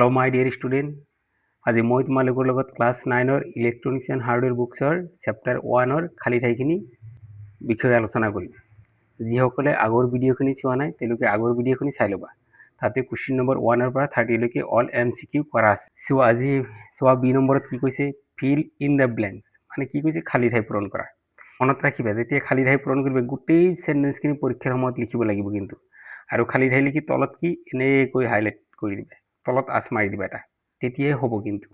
Hello my dear student, আজি মই তোমালোকৰ লগত ক্লাছ 9ৰ ইলেক্ট্ৰনিক্স এণ্ড হাৰ্ডৱেৰ বুকছৰ চেপ্টাৰ 1ৰ খালী ঠাইখিনি বিষয়ে আলোচনা কৰিম। যিসকলে আগৰ ভিডিঅ'খিনি চোৱা নাই তেওঁলোকে আগৰ ভিডিঅ'খিনি চাই ল'বা। তাতে কুৱেশ্যন নম্বৰ 1ৰ পৰা 30 লৈকে অল MCQ কৰা আছে। আজি বি নম্বৰত কি কৈছে, ফিল ইন দ্য ব্লেংকছ, মানে কি কৈছে খালী ঠাই পূৰণ কৰা। মনত ৰাখিবা, যেতিয়া খালী ঠাই পূৰণ কৰিবা গোটেই চেণ্টেঞ্চখিনি পৰীক্ষাৰ সময়ত লিখিব লাগিব কিন্তু। আৰু খালী ঠাই লিখি তলত কি এনেকৈ হাইলাইট কৰি দিবা, তলত আঁচ মাৰি দিবা এটা, তেতিয়াই হ'ব কিন্তু।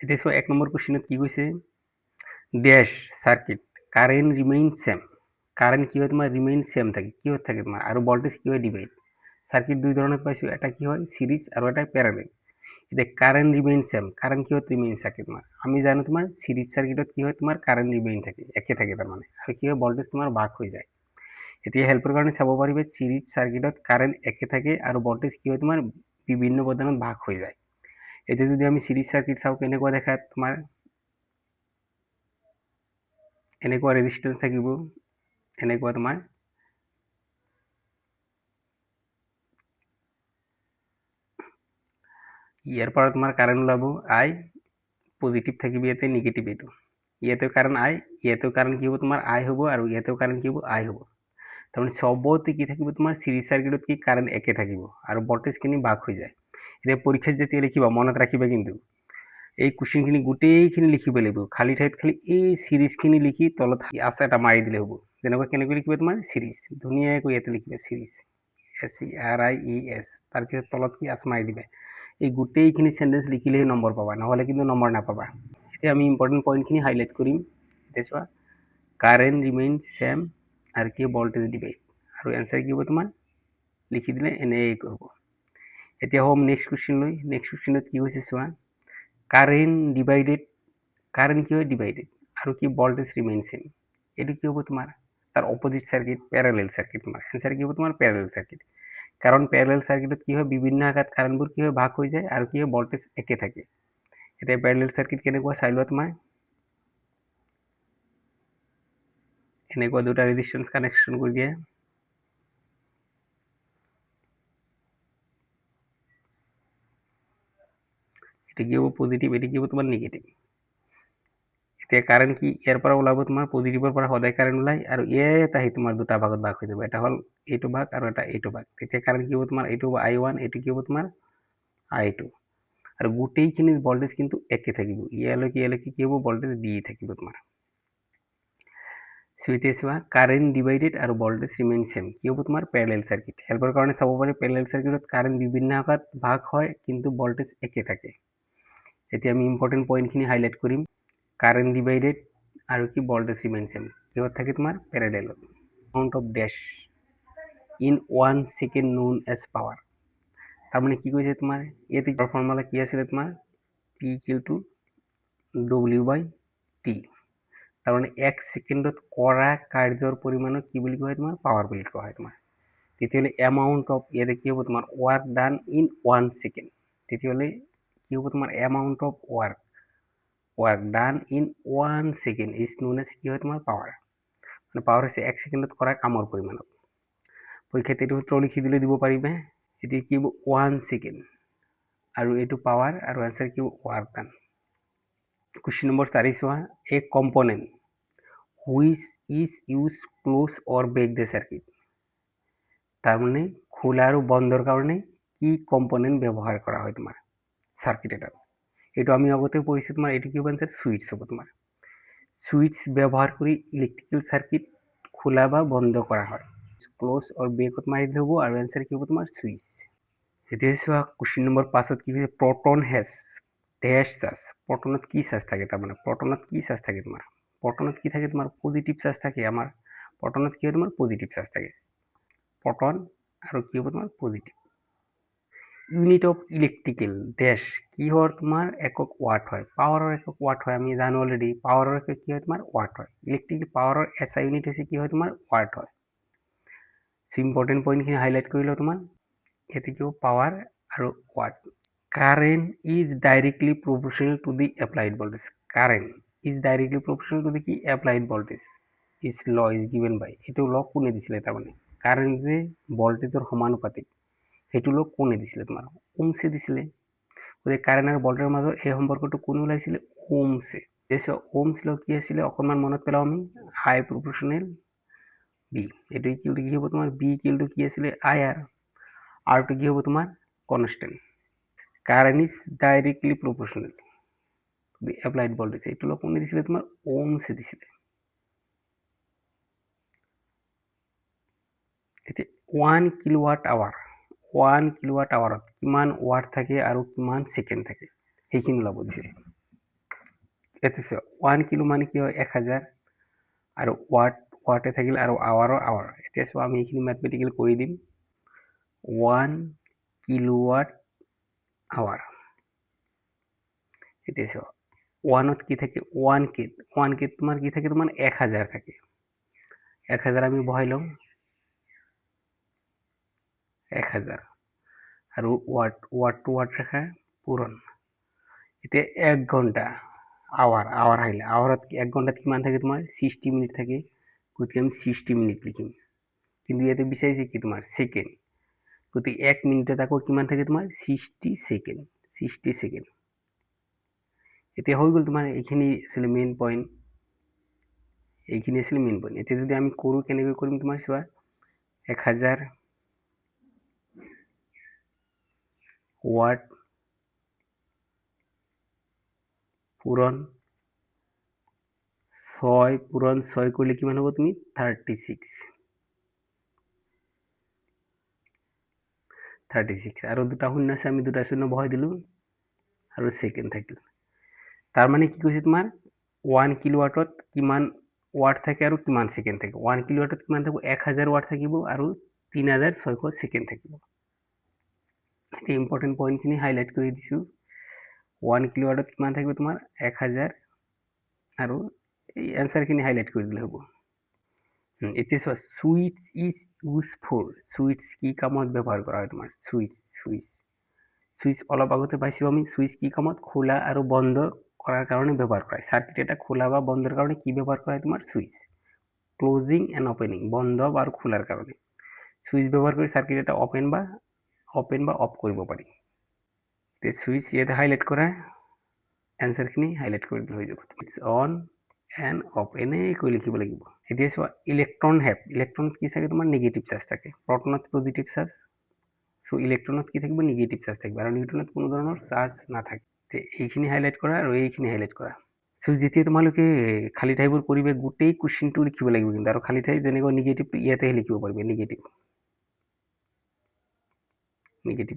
এতিয়া 1 নম্বৰ কুৱেশ্যনত কি কৈছে, ডেশ circuit current remain same. Current কি হয় তোমার রিমেইন সেম থাকে, কি হয়ে থাকে তোমার, আর ভোল্টেজ কি হয় ডিভাইড। সার্কিট দুই ধরনের পাইছো, এটা কি হয় সিরিজ আর এটা প্যারালাল। এটা কারেন্ট রিমেইন সেম, কারেন্ট কি হয় রিমেইন থাকে তোমার। আমি জানো তোমার সিরিজ সার্কিটত কি হয় তোমার কারেন্ট রিমেইন থাকে, একে থাকে তার মানে, আর কি হয় ভোল্টেজ তোমার ভাগ হয়ে যায়। এতিয়া হেল্পৰ কাৰণে চাব পাৰিবে সিৰিজ সাৰ্কিটত কাৰেন্ট একে থাকে আৰু ভোল্টেজ কি হয় তোমাৰ বিভিন্ন উপাদানত ভাগ হৈ যায়। এতিয়া যদি আমি সিৰিজ সাৰ্কিট চাওঁ কেনেকুৱা দেখাত তোমাৰ, এনেকুৱা ৰেজিষ্টেন্স থাকিব, এনেকুৱা তোমাৰ ইয়াৰ পৰা তোমাৰ কাৰেন্ট ওলাব আই, পজিটিভ থাকিব ইয়াতে, নিগেটিভ এইটো। ইয়াতেও কাৰেন্ট আই, ইয়াতেও কাৰেন্ট কি হ'ব তোমাৰ আই হ'ব, আৰু ইয়াতেও কাৰেন্ট কি হ'ব আই হ'ব। তাৰমানে সবতে কি থাকিব তোমাৰ সিৰিজ সাৰ্কিটত কি কাৰেন্ট একে থাকিব আৰু ভোল্টেজখিনি ভাগ হৈ যায়। এতিয়া পৰীক্ষাত যেতিয়া লিখিবা মনত ৰাখিবা কিন্তু এই কুৱেশ্যনখিনি গোটেইখিনি লিখিব লাগিব, খালী ঠাইত খালি এই সিৰিজখিনি লিখি তলত আছে এটা মাৰি দিলে হ'ব। যেনেকুৱা কেনেকৈ লিখিবা তোমাৰ সিৰিজ, ধুনীয়াকৈ ইয়াতে লিখিবা সিৰিজ, SERIES, তাৰপিছত তলত কি আছে মাৰি দিবা। এই গোটেইখিনি সেন্টেন্স লিখিলেহে নম্বৰ পাবা, নহ'লে কিন্তু নম্বৰ নাপাবা। এতিয়া আমি ইম্পৰ্টেণ্ট পইণ্টখিনি হাইলাইট কৰিম। এতিয়া চোৱা, কাৰেন্ট ৰিমেইন সেম আৰু কি ভোল্টেজ ডিভাইড, আৰু এনসাৰ কি হ'ব তোমাৰ লিখি দিলে এনেকৈ হ'ব। এতিয়া হ'ম নেক্সট কুৱেশ্যন লৈ। নেক্সট কুৱেশ্যনত কি হৈছে চোৱা, কাৰেন্ট ডিভাইডেড, কাৰেন্ট কি হয় ডিভাইডেড আৰু কি ভোল্টেজ ৰিমেইন সেম। এইটো কি হ'ব তোমাৰ তাৰ অপোজিট সাৰ্কিট, প্যাৰালাল সাৰ্কিট। তোমাৰ এনসাৰ কি হ'ব তোমাৰ প্যাৰালাল সাৰ্কিট, কাৰণ প্যাৰালাল সাৰ্কিটত কি হয় বিভিন্ন আকাৰত কাৰেন্টবোৰ কি হয় ভাগ হৈ যায় আৰু কি হয় ভোল্টেজ একে থাকে। এতিয়া প্যাৰালাল সাৰ্কিট কেনেকুৱা চাই লোৱা, তোমাৰ এনেকুৱা দুটা ৰেজিস্ট্যান্স কানেকশন কৰি দিয়ে। এটা কি হ'ব পজিটিভ, এটা কি হ'ব তোমাৰ নিগেটিভ। এতিয়া কাৰেন্ট কি ইয়াৰ পৰা ওলাব তোমাৰ পজিটিভৰ পৰা সদায় কাৰেন্ট ওলাই, আৰু এটা আহি তোমাৰ দুটা ভাগত ভাগ হৈ যাব, এটা হ'ল এইটো ভাগ আৰু এটা এইটো ভাগ। তেতিয়া কাৰেন্ট কি হ'ব তোমাৰ এইটো হ'ব I1, এইটো কি হ'ব তোমাৰ I2, আৰু গোটেইখিনি ভোল্টেজ কিন্তু একে থাকিব, ইয়ালৈকে কি হ'ব ভোল্টেজ বি থাকিব তোমাৰ। এতিয়া চোৱা, কাৰেন্ট ডিভাইডেড আৰু ভোল্টেজ ৰিমেইন সেম, কি হ'ব তোমাৰ প্যাৰালাল সাৰ্কিট। হেল্পৰ কাৰণে চাব পাৰি প্যাৰালাল সাৰ্কিটত কাৰেন্ট বিভিন্ন আকাৰত ভাগ হয় কিন্তু ভোল্টেজ একে থাকে। এতিয়া আমি ইম্পৰ্টেণ্ট পইণ্টখিনি হাইলাইট কৰিম। কাৰেন্ট ডিভাইডেড আৰু কি ভোল্টেজ ৰিমেইন সেম, কিহত থাকে তোমাৰ প্যারালালত। amount of dash in 1 second known as power, তার মানে কি কৈছে তোমাৰ ইয়াতে ফৰ্মুলা কি আছিলে তোমাৰ P equal to W/T, তাৰ মানে 1 সেকেন্ডত কৰা কাৰ্যৰ পৰিমাণক কি বুলি কোৱা হয় তোমাৰ পাৱাৰ বুলি কোৱা হয় তোমাৰ। তেতিয়াহ'লে এমাউণ্ট অফ, ইয়াতে কি হ'ব তোমাৰ ৱৰ্ক ডান ইন 1 সেকেন্ড, তেতিয়াহ'লে কি হ'ব তোমাৰ amount of work done in 1 second is known as কি হয় তোমাৰ পাৱাৰ। মানে পাৱাৰ হৈছে 1 সেকেন্ডত কৰা কামৰ পৰিমাণক। পৰীক্ষাত এইটো সূত্ৰ লিখি দিলে দিব পাৰিবে। এতিয়া কি হ'ব 1 সেকেন্ড আৰু এইটো পাৱাৰ, আৰু আনসাৰ কি হ'ব ৱৰ্ক ডান। কুৱেশ্যন নম্বৰ 4 চোৱা, a component which is use close or break the circuit, তাৰ মানে খোলা আৰু বন্ধৰ কাৰণে কি কম্পোনেন্ট ব্যৱহাৰ কৰা হয় তোমাৰ সাৰ্কিট এটাত। এইটো আমি আগতে পঢ়িছোঁ তোমাৰ, এইটো কি হ'ব আনসাৰ সুইচ হ'ব তোমাৰ। সুইচ ব্যৱহাৰ কৰি ইলেক্ট্ৰিকেল সাৰ্কিট খোলা বা বন্ধ কৰা হয়। ক্লোজ অৰ ব্ৰেকত মাৰি দিলে হ'ব, আৰু আনসাৰ কি হ'ব তোমাৰ সুইচ। এতিয়া চোৱা কুৱেশ্যন নম্বৰ 5ত কি হৈছে, প্ৰটন হেজ ডেশ চাৰ্জ, প্ৰটনত কি চাৰ্জ থাকে, তাৰমানে প্ৰটনত কি চাৰ্জ থাকে তোমাৰ, প্ৰটনত কি থাকে তোমাৰ পজিটিভ চাৰ্জ থাকে। আমাৰ প্ৰটনত কি হয় তোমাৰ পজিটিভ চাৰ্জ থাকে, প্ৰটন আৰু কি হ'ব তোমাৰ পজিটিভ। ইউনিট অফ ইলেক্ট্ৰিকেল ডেশ কিহৰ তোমাৰ একক ওয়াট হয়, পাৱাৰৰ একক ওয়াট হয়। আমি জানো অলৰেডি পাৱাৰৰ একক কি হয় তোমাৰ ওয়াট হয়। ইলেক্ট্ৰিকেল পাৱাৰৰ SI ইউনিট হৈছে কি হয় তোমাৰ ওয়াট হয়। ইম্পৰ্টেণ্ট পইণ্টখিনি হাইলাইট কৰি লওঁ তোমাৰ। ইয়াতে কি হ'ব পাৱাৰ আৰু watt. Current is directly proportional to the applied voltage, current is directly proportional to the কি applied voltage is law is given by, এইটো ল কোনে দিছিলে, তাৰমানে কাৰেন্ট যে ভোল্টেজৰ সমানুপাতিক, সেইটো ল কোনে দিছিলে তোমাৰ ওমছে দিছিলে। গতিকে কাৰেণ্ট আৰু ভল্টেজৰ মাজৰ এই সম্পৰ্কটো কোনে ওলাইছিলে? ওহমছে। ওহমছ ল কি আছিলে অকণমান মনত পেলাওঁ আমি, I proportional B। এইটো ইকুৱেলটো কি হ'ব তোমাৰ? B ইকুৱেলটো কি আছিলে? IR। আৰটো কি হ'ব তোমাৰ? Constant. Current is directly proportional to the applied voltage. এইটো লগ কোনে দিছিলে? তোমাৰ ওহমছে দিছিলে। এতিয়া 1 কিলোৱাট আৱাৰ, 1 কিলোৱাট আৱাৰত কিমান ৱাট থাকে আৰু কিমান ছেকেণ্ড থাকে সেইখিনি ওলাব দিছে। এতিয়া 1 কিলো মানে কি হয়? 1000 আৰু ৱাটে থাকিল আৰু আৱাৰৰ আৱাৰ। এতিয়া চোৱা আমি এইখিনি মেথমেটিকেল কৰি দিম। 1 কিলোৱাট আৱাৰ। এতিয়া চোৱা 1ত কি থাকে? 1 কেত তোমাৰ কি থাকে? তোমাৰ 1000 থাকে। 1000 আমি বহাই লওঁ, 1000 আৰু ৱাট ৰেখা পূৰণ। এতিয়া 1 ঘণ্টা আৱাৰ আহিলে, আৱাৰত 1 ঘণ্টাত কিমান থাকে? তোমাৰ 60 মিনিট থাকে। গতিকে আমি 60 মিনিট লিখিম, কিন্তু ইয়াতে বিচাৰিছে কি তোমাৰ? ছেকেণ্ড। গতিকে 1 মিনিটত আকৌ কিমান থাকে? তোমাৰ 60 ছেকেণ্ড। 60 ছেকেণ্ড। এতিয়া হৈ গ'ল তোমাৰ, এইখিনি আছিলে মেইন পইণ্ট। এতিয়া যদি আমি কৰোঁ, কেনেকৈ কৰিম তোমাৰ চোৱা, 1000 ৱাট পূৰণ 6 পূৰণ 6 কৰিলে কিমান হ'ব? তুমি 36 আৰু দুটা শূন্য আছে, আমি দুটা শূন্য বহাই দিলোঁ আৰু ছেকেণ্ড থাকিল। তাৰ মানে কি কৈছে তোমাৰ? 1 কিলোৱাটত কিমান ৱাট থাকে আৰু কিমান ছেকেণ্ড থাকে। 1 কিলোৱাটত কিমান থাকিব? 1000 ৱাট থাকিব আৰু 3600 ছেকেণ্ড থাকিব। এতিয়া ইম্পৰ্টেণ্ট পইণ্টখিনি হাইলাইট কৰি দিছোঁ। 1 কিলোৱাটত কিমান থাকিব? তোমাৰ 1000 আৰু এই এনচাৰখিনি হাইলাইট কৰি দিলে হ'ব। এতিয়া চোৱা, switch is use for. Switch কি কামত ব্যৱহাৰ কৰা হয়? তোমাৰ ছুইচ অলপ আগতে পাইছোঁ আমি। ছুইচ কি কামত? খোলা আৰু বন্ধ কৰাৰ কাৰণে ব্যৱহাৰ কৰা হয়। চাৰ্কিট এটা খোলা বা বন্ধৰ কাৰণে কি ব্যৱহাৰ কৰা হয়? তোমাৰ ছুইচ। ক্লোজিং এণ্ড অপেনিং, বন্ধ আৰু খোলাৰ কাৰণে ছুইচ ব্যৱহাৰ কৰি চাৰ্কিট এটা অপেন বা অফ কৰিব পাৰি। এতিয়া ছুইচ ইয়াতে হাইলাইট কৰা, এনচাৰখিনি হাইলাইট কৰি দিলে হৈ যাব। অন এণ্ড অফ এনেকৈ লিখিব লাগিব। এতিয়া চোৱা, ইলেক্ট্ৰনত কি থাকে? তোমাৰ নিগেটিভ চাৰ্জ থাকে। প্ৰটনত পজিটিভ চাৰ্জ। চ' ইলেক্ট্ৰনত কি থাকিব? নিগেটিভ চাৰ্জ থাকিব আৰু নিউট্ৰনত কোনো ধৰণৰ চাৰ্জ নাথাকে। এইখিনি হাইলাইট কৰা আৰু এইখিনি হাইলাইট কৰা। চ' যেতিয়া তোমালোকে খালী ঠাইবোৰ কৰিবে, গোটেই কুৱেশ্যনটো লিখিব লাগিব কিন্তু, আৰু খালী ঠাই যেনেকৈ নিগেটিভ ইয়াতেহে লিখিব পাৰিবে। নিগেটিভ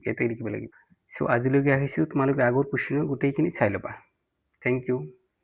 ইয়াতে লিখিব লাগিব। চ' আজিলৈকে আহিছোঁ, তোমালোকে আগৰ কুৱেশ্যনৰ গোটেইখিনি চাই ল'বা। Thank U.